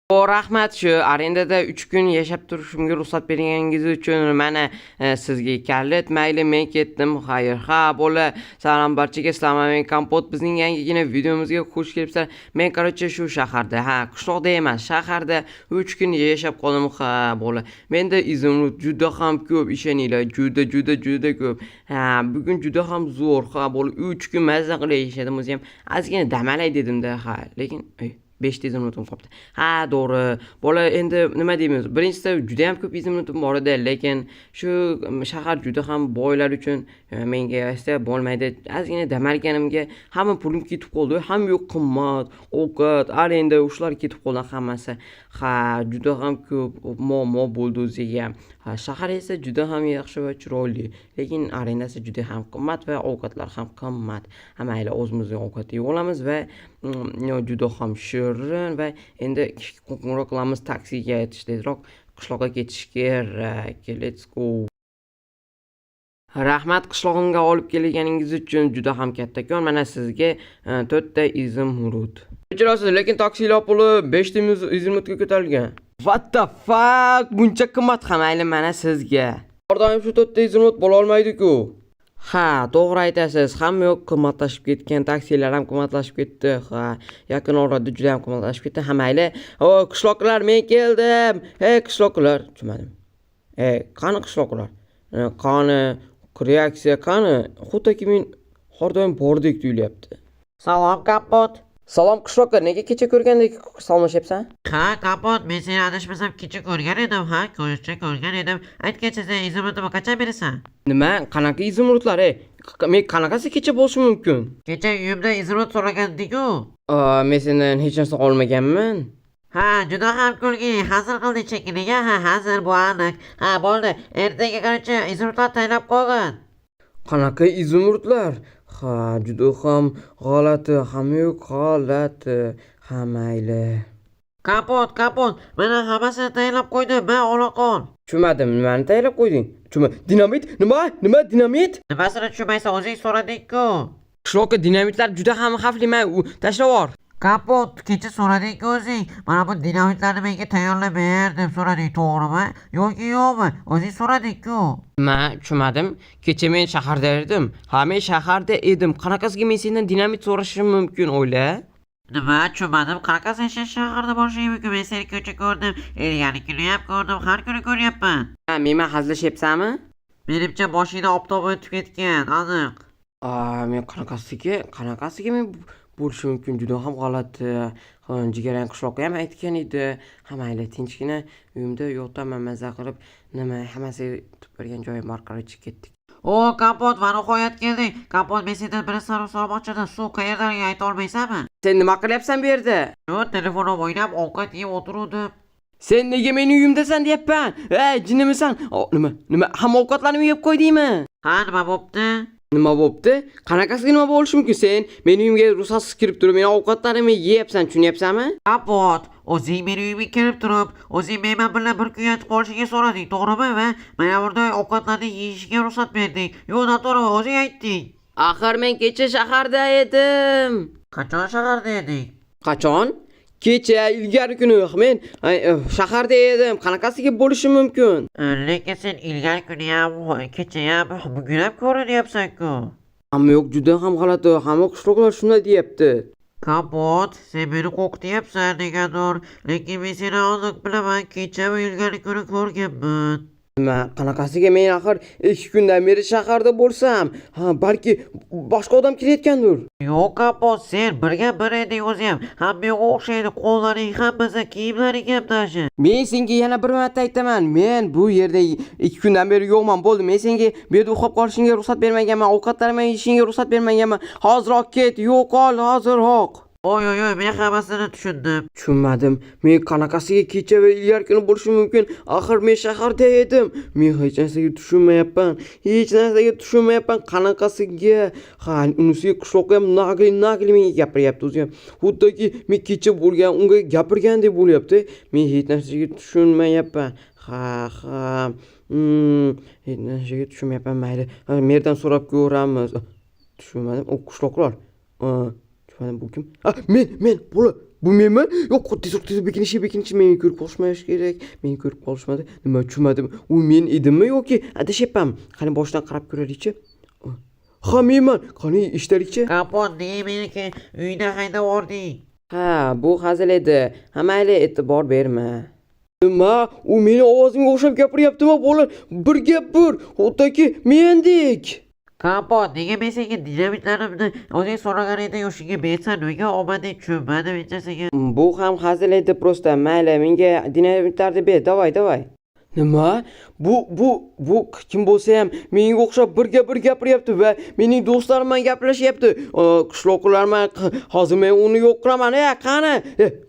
O rahmat, shu arendada 3 kun yashab turishimga ruxsat berganingiz uchun mana sizga kalit. Mayli, men ketdim. Xayr. Ha, bola. Salom barchaga. Assalomu alaykum. Kompot bizning yangigina videomizga xush kelibsizlar. Men qarochi shu shaharda, qishloqda emas, shaharda 3 kun yashab qoldim. Ha, bola. Menda izimlik juda ham ko'p, ishoninglar. Juda ko'p. Bugun juda ham zo'r. Ha, bola 3 kun mazza qilib yashadim o'zim. Ozgina damalay dedim-da, lekin 5 ta izimlikim qolibdi. Ha, to'g'ri. Bola, endi nima deymiz? Birinchisi juda ham ko'p izimlikim bor edi, lekin shu shahar juda ham boylar uchun menga esa bo'lmaydi. Ozgina damalganimga hamma pulim ketib qoldi. Ham yo'q qimmat, ovqat, arenda, ushlar ketib qoldi hammasi. Ha, juda ham ko'p muammo bo'ldi o'ziga. Ha, shahar esa juda ham yaxshi va chiroyli, lekin arendasi juda ham qimmat va ovqatlar ham qimmat. Mayli, o'zimizning ovqat yeb olamiz va juda ham shirin va endi qo'ng'iroq qilamiz taksiga, tezroq qishloqqa ketish kerak. Let's go. Rahmat, qishlog'imga olib kelganingiz uchun juda ham kattakon. Mana sizga 4 ta izimrud. Kechirasiz, lekin taksilar puli 5 ta izimrudga ko'tarilgan. What the fuck? Buncha qimmat ham mayli, mana sizga. Har doim shu 4 ta izimrud bo'la olmaydi-ku. Ha, to'g'ri aytasiz. Hamma yo'q qimmatlashib ketgan, taksilar ham qimmatlashib ketdi. Ha, yaqin orada juda ham qimmatlashib ketdi. Ha, mayli. O, qishloqlar, men keldim. Ey, qishloqlar, tushunmadim. Qani qishloqlar? Qani reaksiya qani? Xuddaki men har doim bordek tuyulyapti. Salom, Kapot. Salom qishloqlar, nega kecha ko'rgandek salomlashyapsan? Ha, Kapot, men seni adashmasam kecha ko'rgan edim, ko'rgan edim. Aytgancha, sen izimrudimni qachon berasan? Nima? Qanaqa izimrudlar, Men qanaqasi kecha bo'lishi mumkin? Kecha uyimda izimrud so'ragandik-ku. Men sendan hech narsa olmaganman. Ha, juda ham kulgili, hazil qilding shekilliga. Ha, hazil, bu aniq. Ha, bo'ldi. Ertaga qancha izimrudlar tayyorlab qo'ygin. Qanaqa izimrudlar? Ha, juda ham g'alati, hamma yo'q g'alati. Ha, mayli. Kapot, mana hammasini tayyorlab qo'ydim, men ola qol. Tushunmadim, nimani tayyorlab qo'yding? Dinamit? Nima dinamit? Nimasini tushunmaysan, o'zing so'rading-ku. Qishloqqa dinamitlar juda ham xavfli, tashlab yubor. Kapot, kecha so'rading-ku o'zing. Mana bu dinamitlarni menga tayyorlab ber deb so'rading, to'g'rimi? Yoki yo'qmi? O'zing so'rading-ku. Tushunmadim. Kecha men shaharda edim. Ha, men shaharda edim. Qanaqasiga men sendan dinamit so'rashim mumkin, o'yla? Nima, tushunmadim. Qanaqasi sen shaharda bo'lishing mumkin? Men seni ko'cha ko'rdim, ilgari kuni ham ko'rdim, har kuni ko'ryapman. Menman hazillashyapsanmi? Menimcha boshingda oftob o'tib ketgan, aniq. Men qanaqasiga men bo'lishi mumkin, juda ham g'alati. Jigarang qishloqqa ham aytgan edi. Mayli, tinchgina uyimda yo'taman, maza qilib, hammasi bergan joyim orqali chiqib ketdik. O, Kapot, va nihoyat kelding. Kapot, men sendan bir so'ramoqchi edim. Suv qayerdan ayta olmaysanmi? Sen nima qilyapsan bu yerda? Yo'q, telefonim o'ynab ovqat yeb o'tiruvdim. Sen nega meni uyimdasan deyapman? Jinnimisan? Nima? Hamma ovqatlarni yeb qo'ydingmi? Ha, nima bo'pti? Nima bo'pti? Qanaqasiga nima bo'lishi mumkin? Sen meni uyimga ruxsatsiz kirib turib, meni ovqatlarimni yeyapsan, tushunyapsanmi? Kapot, o'zing meni uyimga kelib turib, o'zing men bilan bir kun yotib qolishingga so'rading, to'g'rimi? Va mana burada ovqatlarni yeyishga ruxsat berding. Yo'q, noto'g'ri, o'zing aytding. Axir men kecha shaharda edim. Qachon shaharda eding? Qachon? Kecha, ilgari kuni men shaharda edim. Qanaqasiga bo'lishi mumkin? Lekin sen ilgari kuni ham, kecha ham, bugun ham ko'rinyapsan-ku. Hamma yo'q, juda ham g'alati. Hamma qishloqlar shunday deyapti. Kapot, sen meni qo'rqityapsan negadir, lekin men seni aniq bilaman, kecha va ilgari kuni ko'rganman. Nima, qanaqasiga men axir 2 kundan beri shaharda bo'lsam, balki boshqa odam kelayotgandir. Yo'q, Kapot, sen birga bir eding o'zing. Hammaga o'xshaydi, qo'llaring hammasi, kiyimlaring ham tashi. Men senga yana bir marta aytaman, men bu yerda 2 kundan beri yo'qman, bo'ldi. Men senga bu yerda uxlab qolishingga ruxsat bermaganman, ovqatlarimni yeyishingga ruxsat bermaganman. Hozirroq ket, yo'qol, hozirroq. Oy, men hammasini tushundim. Tushunmadim. Men qanaqasiga kecha va ilgari kuni bo'lishi mumkin? Axir men shaharda edim. Men hech narsaga tushunmayapman. Qanaqasiga? Ha, unisiga qishloqqa ham nagli menga gapiryapti o'zi ham. Xuddaki men kecha bo'lgan, unga gapirgandek bo'lyapti. Men hech narsaga tushunmayapman. Hech narsaga tushunmayapman, mayli. Merdan so'rab ko'ramiz. Tushunmadim. O qishloqlar. Bu kim? Men, bola. bu menman? Yo'q, tezroq bekinishi meni ko'rib qolishmash kerak. Meni ko'rib qolishmadi. Nima tushunmadim. U men edimmi yoki adashyapmanmi? Qani boshdan qarab ko'raylikchi. Ha, menman. Qani eshitaylikchi. Kapot nega meniki uyda haydab yubording? Ha, bu hazil edi. Ha, mayli, e'tibor berma. Nima? U meni ovozimga o'xshab gapiryaptimi, bola? Bir gap bir. Xuddi mendek. Kapot nega men senga dinamitlarimni o'zing so'ragan eding, o'shanga bersan nega olmading, tushunmadim hechasiga. Bu ham hazil edi prosta. Mayli, menga dinamitlarni ber. Davay. Nima? Bu kim bo'lsa ham menga o'xshab bir gapiryapti va mening do'stlarim bilan gaplashyapti. Qishloqlar bilan hozir men uni yo'q qilaman. Qani?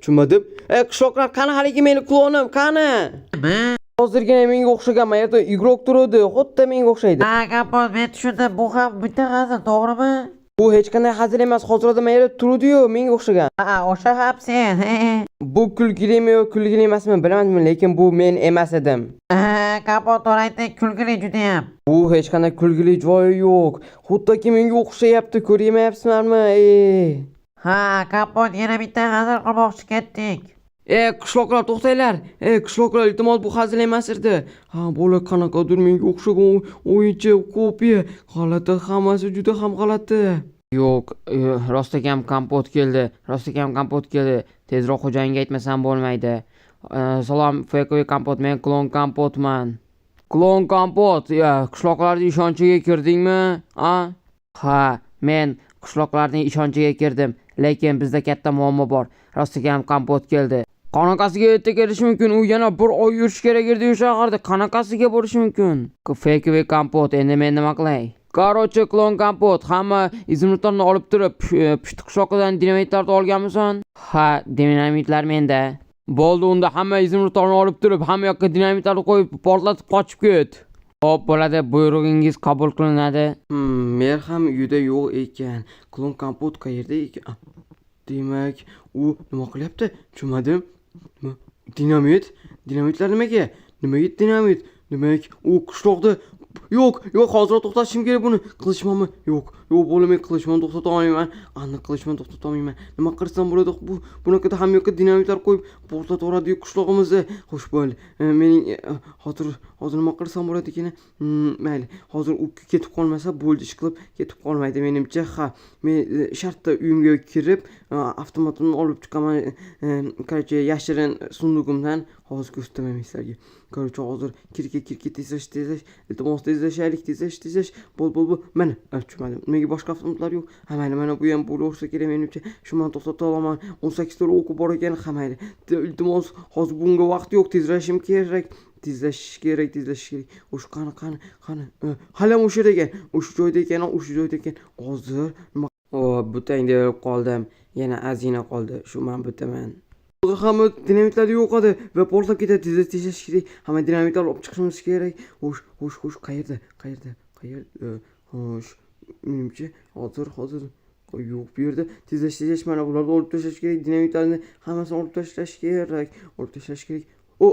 Tushunmadim. Qishloqlar qani haligi meni klonim, qani? Nima? Hozirgina menga o'xshagan, mayerda igrok turadi, xuddi menga o'xshaydi. Ha, Kapot, men tushundim. Bu ham bitta hazil, to'g'rimi? Bu hech qanday hazil emas, hozirda mayerda turadi-yu, menga o'xshagan. Ha, o'sha ham sen. Bu kulgilimi yo kulgili emasmi bilmadim, lekin bu men emas edim. Ha, Kapot, to'g'ri kulgili juda ham. Bu hech qanday kulgili joyi yo'q. Xuddiki menga o'xshayapti, ko'ryapsizlarmi? Ha, Kapot, yana bitta hazil qilmoqchi ketdik. Qishloqlar to'xtanglar. Qishloqlar, iltimos bu hazil emas edi. Ha, bola qanaqadir menga o'xshagan o'yinchi, kopiya. G'alati, hammasi juda ham g'alati. Yo'q, rostakam kompot keldi. Tezroq xo'jayinga aytmasam bo'lmaydi. Salom, fekoviy kompot, men klon kompotman. Klon kompot, qishloqlarning ishonchiga kirdingmi? Ha, men qishloqlarning ishonchiga kirdim, lekin bizda katta muammo bor. Rostakam kompot keldi. Qanaqasiga erta kelishi mumkin? U yana bir oy yurish kerak edi o'sha shaharda. Qanaqasiga borishi mumkin? Fekoviy kompot, endi men nima qilay? Qarochi, klon kompot, hamma izimliklarni olib turib, pushti qishloqidan dinamitlarni olganmisan? Ha, dinamitlar menda. Bo'ldi, unda hamma izimliklarni olib turib, hamma yoqqa dinamitlarni qo'yib, portlatib qochib ket. Xo'p, bo'ladi, buyrug'ingiz qabul qilinadi. Men ham uyda yo'q ekan. Klon kompot qayerda ekan? Demak, u nima qilyapti? Tushunmadim. Dinamitlar nimaga? Nimaga dinamit? Demak, u qishloqda yo'q, hozir to'xtatishim kerak buni. Qilishmanmi? Yo'q, bo'lmay qilishman, to'xtata olmayman. Aniq qilishman, to'xtata olmayman. Nima qilsam bo'ladi? Bunaqada hamma yoqqa dinamitlar qo'yib portlatib yuboradi qishlog'imizda. Xo'sh, bo'ldi. Mening hozir nima qilsam bo'ladi ekan? Mayli, hozir u ketib qolmasa bo'ldi, ish qilib ketib qolmaydi menimcha. Ha, men shartta uyimga kirib, avtomatimni olib chiqaman. Korоче, yashirin sundugimdan hozir ko'rsataman sizlarga. Korоче, hozir kirga tezlash. Iltimos tezlash. Bo'l. Mana, tushunmadim. Nimaga boshqa avtomatlar yo'q? Ha, mana bu ham bo'laversa kerak menimcha. Shu men to'xtata olaman. 18 ta o'qib bor ekan, ha mayli. Iltimos, hozir bunga vaqt yo'q, tezlashim kerak. Tezlashish kerak. O'sha qani. Hali ham o'sha yerda ekan. O'sha joyda ekan. Hozir nima? Butangda o'lib qoldim. Yana azina qoldi. Shu men butaman. Hozir hamma dinamitlar yo'q edi va portlab ketadi. Tezlash kerak. Hamma dinamitlar olib chiqishimiz kerak. Xo'sh, qayerda? Xo'sh, menimcha hozir yo'q bu yerda. Tezlash, mana bularni olib tashlash kerak. Dinamitlarni hammasini olib tashlash kerak.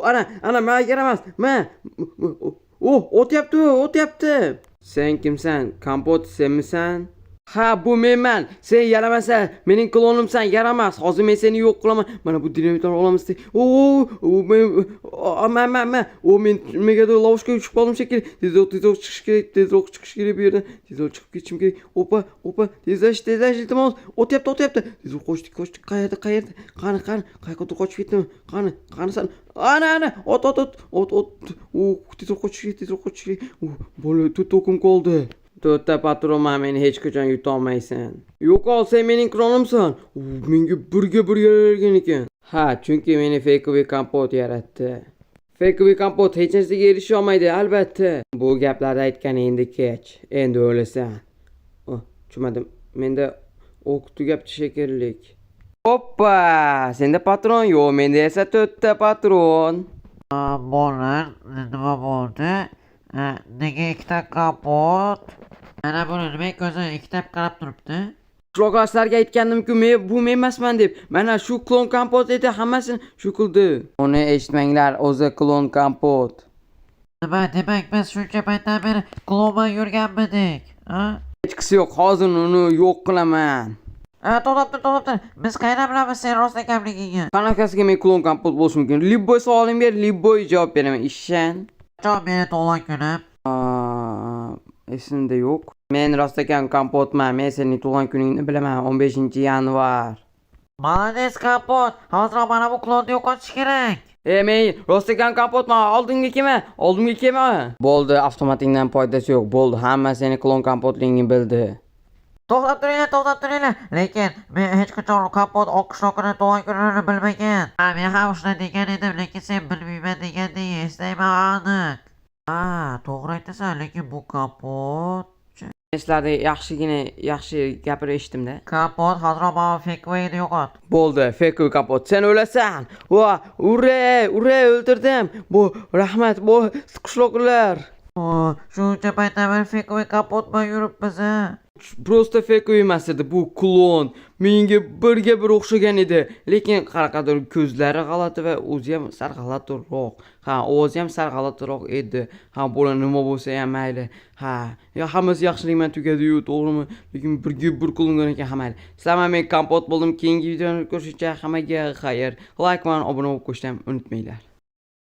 Ana, menga yaramas. O'tyapti. Sen kimsan? Kompot senmisan? Ha, bu menman. Sen yaramasa, mening klonimsan, yaramas. Hozir men seni yo'q qilaman. Mana bu dinamitlarni olamiz. Men nimagadir lavoshga tushib qoldim shekilli. Tezroq chiqish kerak bu yerdan. Tezroq chiqib ketishim kerak. Opa, tezlash, iltimos. O'tyapti. Tezroq qochdik. Qayerda? Qayerga qochib ketdimi? Qani san? Ana, ot. Tezroq qochish kerak. Bo'la, 4 o'qim qoldi. To'rtta patronman, meni hech qachon yuta olmaysan. Yo'qol, sen mening klonimsan. Menga birga yaralgan ekan. Ha, chunki meni fekoviy kompot yaratdi. Fekoviy kompot hech narsaga erisha olmaydi, albatta. Bu gaplarni aytgan endi kech. Endi o'lasan. Tushunmadim. Menda o'q tugabdi shekilli. Hoppa, senda patron yo'q, menda esa 4 ta patron. Bo'lar, nima bo'ldi? Nega 2 ta kompot? Mana buni nima ko'zdan 2 ta qarab turibdi? Qishloqlarga aytgandim-ku, bu men emasman deb. Mana shu klon kompot edi, hammasini shu qildi. Uni eshitmanglar, o'zi klon kompot. Nima demak, biz shuncha paytdan beri klonman yurganmidik? Hech qisi yo'q, hozir uni yo'q qilaman. To'xtab tur. Biz qayerdan bilamiz sen rost ekanligingni? Qanaqasiga men klon kompot bo'lish mumkin? Libboy savolim ber, Libboy javob beraman. Ishshan. Qachon meni tug'ilgan kunim? Esimda yo'q. Men rostakam kompotman. Men sening tug'ilgan kuningni bilaman. 15-yanvar. Молодец, Kompot. Hozir mana bu klonni yo'qotish kerak. Men rostakam kompotman. Oldimga kelma. Bo'ldi, avtomatingdan foydasi yo'q. Bo'ldi, hamma seni klon kompotligingni bildi. To'xtab turinglar. Lekin men hech qachon Kompot oqishloqini tug'ilgan kunini bilmagan. Men ham shunday degan edim, lekin sen bilmayman deganding, eslayman aniq. To'g'ri aytasan, lekin bu Kompot. Sizlarda yaxshi gapirib eshitdim-da. Kompot hozir mana Fekveyni yo'qot. Bo'ldi, Fekuy kompot. Sen o'lasan. Va, ure, o'ldirdim. Bu rahmat, bu qishloqlar. Shuncha paytdan beri Fekvey Kompot bilan yuribmiz. Prosta Fekuy emas edi, bu klon. Menga birga bir o'xshagan edi, lekin qaraqadir ko'zlari g'alati va o'zi ham sal g'alatiroq. Ovozi ham sal g'alatiroq edi. Bola nima bo'lsa ham mayli. Hammasi yaxshilikman tugadi-yu, to'g'rimi? Lekin birga bir qilingan ekan hamma. Sizlar men kompot bo'ldim. Keyingi videoni ko'rishguncha hammaga xayr. Like va obuna bo'lib qo'yishni unutmanglar.